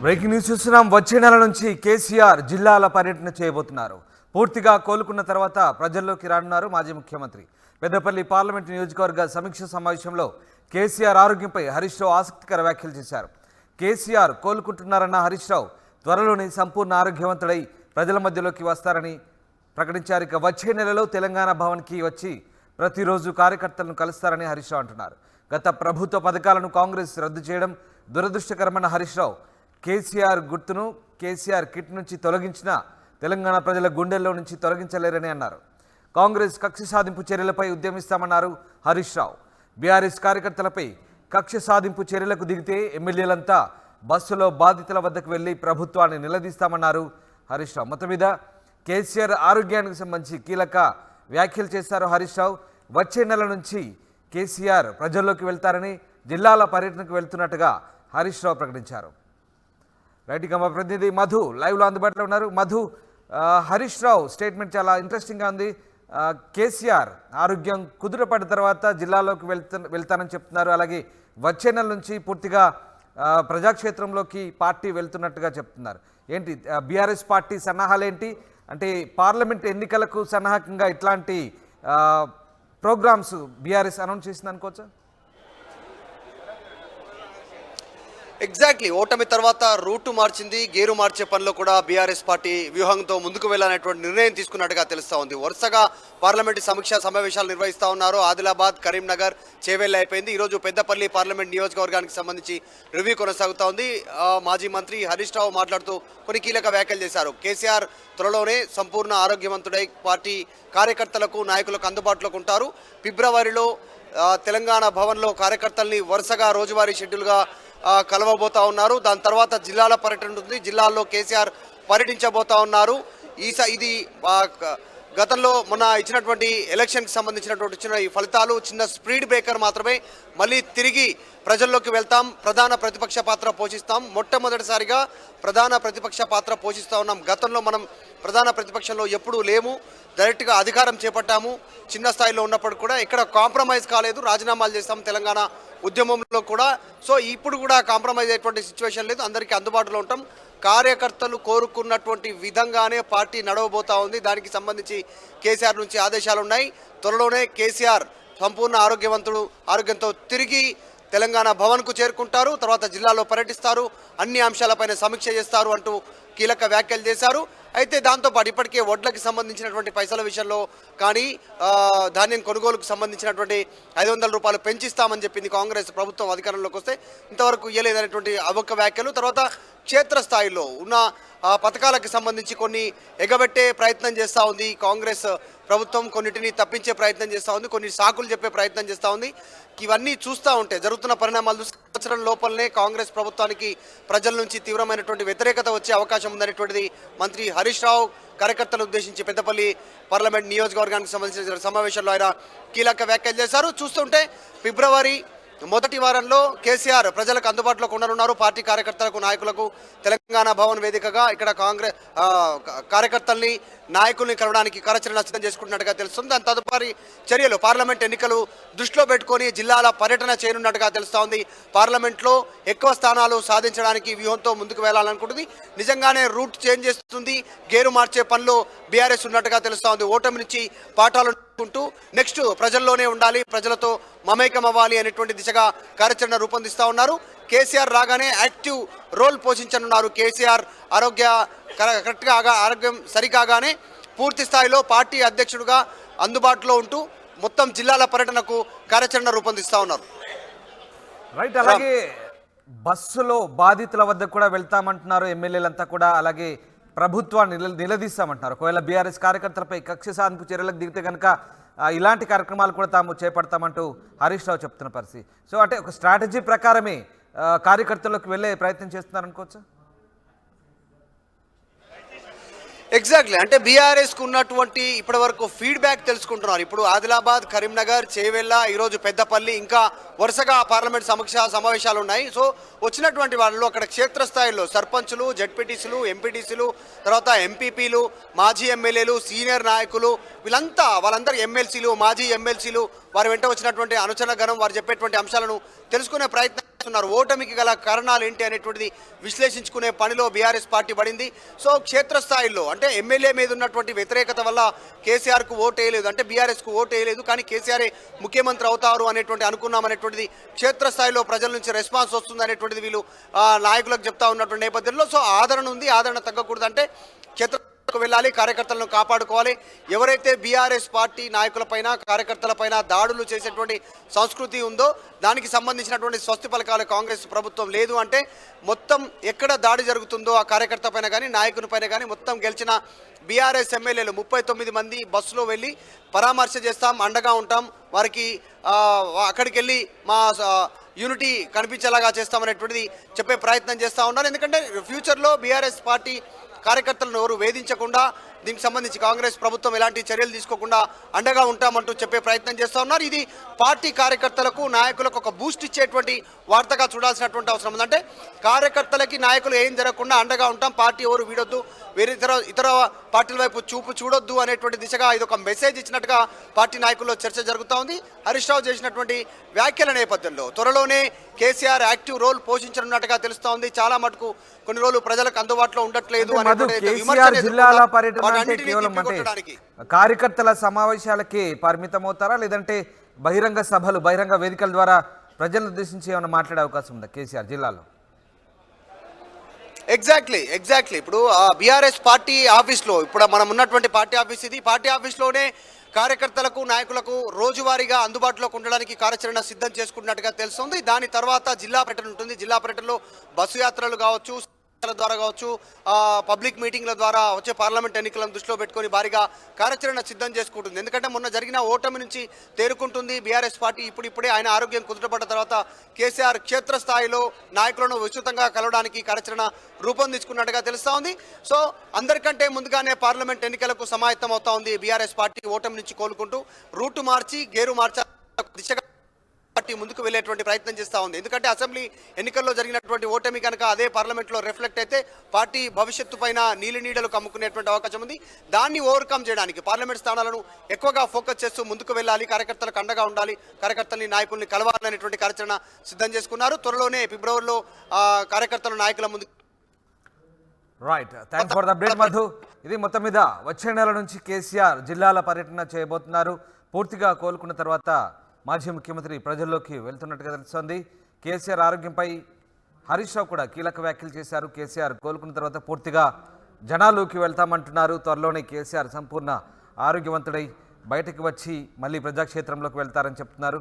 Breaking news చూస్తున్నాం. వచ్చే నెల నుంచి కేసీఆర్ జిల్లాల పర్యటన చేయబోతున్నారు. పూర్తిగా కోలుకున్న తర్వాత ప్రజల్లోకి రానున్నారు మాజీ ముఖ్యమంత్రి. పెద్దపల్లి పార్లమెంటు నియోజకవర్గ సమీక్ష సమావేశంలో కేసీఆర్ ఆరోగ్యంపై హరీష్ రావు ఆసక్తికర వ్యాఖ్యలు చేశారు. కేసీఆర్ కోలుకుంటున్నారన్న హరీష్ రావు త్వరలోనే సంపూర్ణ ఆరోగ్యవంతుడై ప్రజల మధ్యలోకి వస్తారని ప్రకటించారు. ఇక వచ్చే నెలలో తెలంగాణ భవన్కి వచ్చి ప్రతిరోజు కార్యకర్తలను కలుస్తారని హరీష్ రావు అంటున్నారు. గత ప్రభుత్వ పథకాలను కాంగ్రెస్ రద్దు చేయడం దురదృష్టకరమన్న హరీష్ రావు కేసీఆర్ గుర్తును కేసీఆర్ కిట్ నుంచి తొలగించిన తెలంగాణ ప్రజల గుండెల్లో నుంచి తొలగించలేరని అన్నారు. కాంగ్రెస్ కక్ష సాధింపు చర్యలపై ఉద్యమిస్తామన్నారు హరీష్ రావు. బీఆర్ఎస్ కార్యకర్తలపై కక్ష సాధింపు చర్యలకు దిగితే ఎమ్మెల్యేలంతా బస్సులో బాధితుల వద్దకు వెళ్లి ప్రభుత్వాన్ని నిలదీస్తామన్నారు హరీష్ రావు. మొత్తం మీద కేసీఆర్ ఆరోగ్యానికి సంబంధించి కీలక వ్యాఖ్యలు చేశారు హరీష్ రావు. వచ్చే నెల నుంచి కేసీఆర్ ప్రజల్లోకి వెళ్తారని, జిల్లాల పర్యటనకు వెళ్తున్నట్టుగా హరీష్ రావు ప్రకటించారు. రైట్, ఇక మా ప్రతినిధి మధు లైవ్లో అందుబాటులో ఉన్నారు. మధు, హరీష్ రావు స్టేట్మెంట్ చాలా ఇంట్రెస్టింగ్గా ఉంది. కేసీఆర్ ఆరోగ్యం కుదుటపడిన తర్వాత జిల్లాలోకి వెళ్తానని చెప్తున్నారు. అలాగే వచ్చే నెల నుంచి పూర్తిగా ప్రజాక్షేత్రంలోకి పార్టీ వెళ్తున్నట్టుగా చెప్తున్నారు. ఏంటి బీఆర్ఎస్ పార్టీ సన్నాహాలు ఏంటి? అంటే పార్లమెంట్ ఎన్నికలకు సన్నాహకంగా ఇట్లాంటి ప్రోగ్రామ్స్ బీఆర్ఎస్ అనౌన్స్ చేసింది అనుకోవచ్చా? ఎగ్జాక్ట్లీ, ఓటమి తర్వాత రూటు మార్చింది, గేరు మార్చే పనిలో కూడా బీఆర్ఎస్ పార్టీ వ్యూహంతో ముందుకు వెళ్ళాలనేటువంటి నిర్ణయం తీసుకున్నట్టుగా తెలుస్తూ ఉంది. వరుసగా పార్లమెంటు సమీక్షా సమావేశాలు నిర్వహిస్తూ ఉన్నారు. ఆదిలాబాద్, కరీంనగర్, చేవెళ్ళ అయిపోయింది. ఈరోజు పెద్దపల్లి పార్లమెంట్ నియోజకవర్గానికి సంబంధించి రివ్యూ కొనసాగుతూ ఉంది. మాజీ మంత్రి హరీష్ రావు మాట్లాడుతూ కొన్ని కీలక వ్యాఖ్యలు చేశారు. కేసీఆర్ త్వరలోనే సంపూర్ణ ఆరోగ్యవంతుడై పార్టీ కార్యకర్తలకు, నాయకులకు అందుబాటులోకి ఉంటారు. ఫిబ్రవరిలో తెలంగాణ భవన్లో కార్యకర్తల్ని వరుసగా రోజువారీ షెడ్యూల్గా కలవబోతా ఉన్నారు. దాని తర్వాత జిల్లాల పర్యటన ఉంటుంది. జిల్లాల్లో కేసీఆర్ పర్యటించబోతా ఉన్నారు. ఇది గతంలో మొన్న ఇచ్చినటువంటి ఎలక్షన్కి సంబంధించినటువంటి ఇచ్చిన ఈ ఫలితాలు చిన్న స్పీడ్ బ్రేకర్ మాత్రమే. మళ్ళీ తిరిగి ప్రజల్లోకి వెళ్తాం, ప్రధాన ప్రతిపక్ష పాత్ర పోషిస్తాం. మొట్టమొదటిసారిగా ప్రధాన ప్రతిపక్ష పాత్ర పోషిస్తూ ఉన్నాం. గతంలో మనం ప్రధాన ప్రతిపక్షంలో ఎప్పుడూ లేము, డైరెక్ట్గా అధికారం చేపట్టాము. చిన్న స్థాయిలో ఉన్నప్పుడు కూడా ఎక్కడ కాంప్రమైజ్ కాలేదు, రాజీనామాలు చేస్తాం తెలంగాణ ఉద్యమంలో కూడా. సో ఇప్పుడు కూడా కాంప్రమైజ్ అయ్యేటువంటి సిచ్యువేషన్ లేదు, అందరికీ అందుబాటులో ఉంటాం. కార్యకర్తలు కోరుకున్నటువంటి విధంగానే పార్టీ నడవబోతా ఉంది. దానికి సంబంధించి కేసీఆర్ నుంచి ఆదేశాలు ఉన్నాయి. త్వరలోనే కేసీఆర్ సంపూర్ణ ఆరోగ్యంతో తిరిగి తెలంగాణ భవన్కు చేరుకుంటారు. తర్వాత జిల్లాలో పర్యటిస్తారు, అన్ని అంశాలపైన సమీక్ష చేస్తారు అంటూ కీలక వ్యాఖ్యలు చేశారు. అయితే దాంతోపాటు ఇప్పటికే వడ్లకి సంబంధించినటువంటి పైసల విషయంలో కానీ, ధాన్యం కొనుగోలుకు సంబంధించినటువంటి 500 రూపాయలు పెంచిస్తామని చెప్పింది కాంగ్రెస్ ప్రభుత్వం అధికారంలోకి వస్తే. ఇంతవరకు ఇయ్యలేదనేటువంటి అవొక్క వ్యాఖ్యలు. తర్వాత క్షేత్రస్థాయిలో ఉన్న పథకాలకు సంబంధించి కొన్ని ఎగబెట్టే ప్రయత్నం చేస్తూ ఉంది కాంగ్రెస్ ప్రభుత్వం. కొన్నిటిని తప్పించే ప్రయత్నం చేస్తూ ఉంది, కొన్ని సాకులు చెప్పే ప్రయత్నం చేస్తూ ఉంది. ఇవన్నీ చూస్తూ ఉంటే జరుగుతున్న పరిణామాలు సంవత్సరం లోపలనే కాంగ్రెస్ ప్రభుత్వానికి ప్రజల నుంచి తీవ్రమైనటువంటి వ్యతిరేకత వచ్చే అవకాశం ఉందనేటువంటిది మంత్రి హరీష్ రావు కార్యకర్తలను ఉద్దేశించి పెద్దపల్లి పార్లమెంట్ నియోజకవర్గానికి సంబంధించిన సమావేశంలో ఆయన కీలక వ్యాఖ్యలు చేశారు. చూస్తుంటే ఫిబ్రవరి మొదటి వారంలో కేసీఆర్ ప్రజలకు అందుబాటులోకి ఉండనున్నారు. పార్టీ కార్యకర్తలకు, నాయకులకు తెలంగాణ భవన్ వేదికగా ఇక్కడ కాంగ్రెస్ కార్యకర్తల్ని, నాయకుల్ని కలవడానికి కార్యాచరణ సిద్ధం చేసుకుంటున్నట్టుగా తెలుస్తుంది. దాని తదుపరి చర్యలు పార్లమెంట్ ఎన్నికలు దృష్టిలో పెట్టుకొని జిల్లాల పర్యటన చేయనున్నట్టుగా తెలుస్తూ ఉంది. పార్లమెంట్లో ఎక్కువ స్థానాలు సాధించడానికి వ్యూహంతో ముందుకు వెళ్లాలనుకుంటుంది. నిజంగానే రూట్ చేంజ్ చేస్తుంది, గేరు మార్చే పనిలో బీఆర్ఎస్ ఉన్నట్టుగా తెలుస్తూ ఉంది. ఓటమి నుంచి పాఠాలు కుంటూ నెక్స్ట్ ప్రజల్లోనే ఉండాలి, ప్రజలతో మమేకం అవ్వాలి అనేటువంటి దిశగా కార్యాచరణ రూపొందిస్తూ ఉన్నారు. కేసీఆర్ రాగానే యాక్టివ్ రోల్ పోషించనున్నారు. కేసీఆర్ ఆరోగ్యం సరికాగానే పూర్తి స్థాయిలో పార్టీ అధ్యక్షుడిగా అందుబాటులో ఉంటూ మొత్తం జిల్లాల పర్యటనకు కార్యాచరణ రూపొందిస్తూ ఉన్నారు. రైట్, అలాగే బస్సులో బాధితుల వద్దకు కూడా వెళ్తామంటున్నారు ఎమ్మెల్యేలంతా కూడా. అలాగే ప్రభుత్వాన్ని నిలదీస్తామంటున్నారు. ఒకవేళ బీఆర్ఎస్ కార్యకర్తలపై కక్ష సాధింపు చర్యలకు దిగితే కనుక ఇలాంటి కార్యక్రమాలు కూడా తాము చేపడతామంటూ హరీష్ రావు చెప్తున్న పరిస్థితి. సో అంటే ఒక స్ట్రాటజీ ప్రకారమే కార్యకర్తలకు వెళ్ళే ప్రయత్నం చేస్తున్నారు అనుకోవచ్చు. ఎగ్జాక్ట్లీ, అంటే బీఆర్ఎస్కు ఉన్నటువంటి ఇప్పటి వరకు ఫీడ్బ్యాక్ తెలుసుకుంటున్నారు. ఇప్పుడు ఆదిలాబాద్, కరీంనగర్, చేవెళ్ళ, ఈరోజు పెద్దపల్లి, ఇంకా వరుసగా పార్లమెంట్ సమీక్షా సమావేశాలు ఉన్నాయి. సో వచ్చినటువంటి వాళ్ళు అక్కడ క్షేత్రస్థాయిలో సర్పంచులు, జడ్పీటీసీలు, ఎంపీటీసీలు, తర్వాత ఎంపీపీలు, మాజీ ఎమ్మెల్యేలు, సీనియర్ నాయకులు, వాళ్ళందరూ ఎమ్మెల్సీలు, మాజీ ఎమ్మెల్సీలు, వారి వెంట వచ్చినటువంటి అనుచర గణం వారు చెప్పేటువంటి అంశాలను తెలుసుకునే ప్రయత్నం చేస్తున్నారు, ఓటమికి గల కారణాలు ఏంటి అనేటువంటిది విశ్లేషించుకునే పనిలో బీఆర్ఎస్ పార్టీ పడింది. సో క్షేత్రస్థాయిలో అంటే ఎమ్మెల్యే మీద ఉన్నటువంటి వ్యతిరేకత వల్ల కేసీఆర్కు ఓటు వేయలేదు, అంటే బీఆర్ఎస్కు ఓటు వేయలేదు, కానీ కేసీఆరే ముఖ్యమంత్రి అవుతారు అనేటువంటి అనుకున్నాం అనేటువంటిది క్షేత్రస్థాయిలో ప్రజల నుంచి రెస్పాన్స్ వస్తుంది అనేటువంటిది వీళ్ళు నాయకులకు చెప్తా ఉన్నటువంటి నేపథ్యంలో సో ఆదరణ ఉంది. ఆదరణ తగ్గకూడదు అంటే క్షేత్ర వెళ్ళాలి, కార్యకర్తలను కాపాడుకోవాలి. ఎవరైతే బీఆర్ఎస్ పార్టీ నాయకులపైన కార్యకర్తలపైన దాడులు చేసేటువంటి సంస్కృతి ఉందో దానికి సంబంధించినటువంటి స్వస్తి పలకాలు కాంగ్రెస్ ప్రభుత్వం లేదు అంటే మొత్తం ఎక్కడ దాడి జరుగుతుందో ఆ కార్యకర్త పైన కానీ నాయకుని పైన కానీ మొత్తం గెలిచిన బీఆర్ఎస్ ఎమ్మెల్యేలు 39 మంది బస్సులో వెళ్ళి పరామర్శ చేస్తాం, అండగా ఉంటాం, వారికి అక్కడికి వెళ్ళి మా యూనిటీ కనిపించేలాగా చేస్తామనేటువంటిది చెప్పే ప్రయత్నం చేస్తూ ఉన్నారు. ఎందుకంటే ఫ్యూచర్లో బీఆర్ఎస్ పార్టీ కార్యకర్తలను ఎవరు వేధించకుండా దీనికి సంబంధించి కాంగ్రెస్ ప్రభుత్వం ఎలాంటి చర్యలు తీసుకోకుండా అండగా ఉంటామంటూ చెప్పే ప్రయత్నం చేస్తూ ఉన్నారు. ఇది పార్టీ కార్యకర్తలకు నాయకులకు ఒక బూస్ట్ ఇచ్చేటువంటి వార్తగా చూడాల్సినటువంటి అవసరం ఉంది. అంటే కార్యకర్తలకి నాయకులు ఏం జరగకుండా అండగా ఉంటాం, పార్టీ ఎవరు వీడొద్దు, వేరే ఇతర పార్టీల వైపు చూడొద్దు అనేటువంటి దిశగా ఇది ఒక మెసేజ్ ఇచ్చినట్టుగా పార్టీ నాయకుల్లో చర్చ జరుగుతూ ఉంది. హరీష్ రావు చేసినటువంటి వ్యాఖ్యల నేపథ్యంలో త్వరలోనే కేసీఆర్ యాక్టివ్ రోల్ పోషించనున్నట్టుగా తెలుస్తూ ఉంది. చాలా మటుకు కొన్ని రోజులు ప్రజలకు అందుబాటులో ఉండట్లేదు జిల్లాల పర్యటన అంటే కేవలం అంటే కార్యకర్తల సమావేశాలకి పరిమితమవుతారా, లేదంటే బహిరంగ సభలు బహిరంగ వేదికల ద్వారా ప్రజలను ఉద్దేశించి ఏమైనా మాట్లాడే అవకాశం ఉందా కేసీఆర్ జిల్లాలో? ఎగ్జాక్ట్లీ ఇప్పుడు బీఆర్ఎస్ పార్టీ ఆఫీస్లో ఇప్పుడు మనం ఉన్నటువంటి పార్టీ ఆఫీస్ ఇది. పార్టీ ఆఫీస్లోనే కార్యకర్తలకు నాయకులకు రోజువారీగా అందుబాటులోకి ఉండడానికి కార్యాచరణ సిద్ధం చేసుకున్నట్టుగా తెలుస్తుంది. దాని తర్వాత జిల్లా పర్యటన ఉంటుంది. జిల్లా పర్యటనలో బస్సు యాత్రలు కావచ్చు, ద్వారా కావచ్చు, పబ్లిక్ మీటింగ్ల ద్వారా వచ్చే పార్లమెంట్ ఎన్నికలను దృష్టిలో పెట్టుకొని భారీగా కార్యాచరణ సిద్ధం చేసుకుంటుంది. ఎందుకంటే మొన్న జరిగిన ఓటమి నుంచి తేరుకుంటుంది బీఆర్ఎస్ పార్టీ. ఇప్పుడిప్పుడే ఆయన ఆరోగ్యం కుదుటపడ్డ తర్వాత కేసీఆర్ క్షేత్రస్థాయిలో నాయకులను విస్తృతంగా కలవడానికి కార్యాచరణ రూపొందించుకున్నట్టుగా తెలుస్తూ ఉంది. సో అందరికంటే ముందుగానే పార్లమెంట్ ఎన్నికలకు సమాయత్తం అవుతా ఉంది బీఆర్ఎస్ పార్టీ. ఓటమి నుంచి కోలుకుంటూ రూటు మార్చి గేరు మార్చ దిశగా పార్టీ ముందుకు వెళ్ళేటువంటి ప్రయత్నం చేస్తూ ఉంది. ఎందుకంటే అసెంబ్లీ ఎన్నికల్లో జరిగినటువంటి ఓటమి కనుక అదే పార్లమెంట్లో రిఫ్లెక్ట్ అయితే పార్టీ భవిష్యత్తు పైన నీడలు కమ్ముకునేటువంటి అవకాశం ఉంది. దాన్ని ఓవర్కమ్ చేయడానికి పార్లమెంట్ స్థానాలను ఎక్కువగా ఫోకస్ చేస్తూ ముందుకు వెళ్ళాలి, కార్యకర్తలకు అండగా ఉండాలి, కార్యకర్తల్ని నాయకుల్ని కలవాలనేటువంటి కార్యాచరణ సిద్ధం చేసుకున్నారు. త్వరలోనే ఫిబ్రవరిలో కార్యకర్తల నాయకుల ముందు. Right, thanks for the update Madhu. ఇది మొత్తం మీద వచ్చే నెల నుంచి కేసీఆర్ జిల్లాల పర్యటన చేయబోతున్నారు. పూర్తిగా కోలుకున్న తర్వాత మాజీ ముఖ్యమంత్రి ప్రజల్లోకి వెళ్తున్నట్టుగా తెలుస్తోంది. కేసీఆర్ ఆరోగ్యంపై హరీష్ రావు కూడా కీలక వ్యాఖ్యలు చేశారు. కేసీఆర్ కోలుకున్న తర్వాత పూర్తిగా జనాల్లోకి వెళ్తామంటున్నారు. త్వరలోనే కేసీఆర్ సంపూర్ణ ఆరోగ్యవంతుడై బయటకు వచ్చి మళ్ళీ ప్రజాక్షేత్రంలోకి వెళ్తారని చెప్తున్నారు.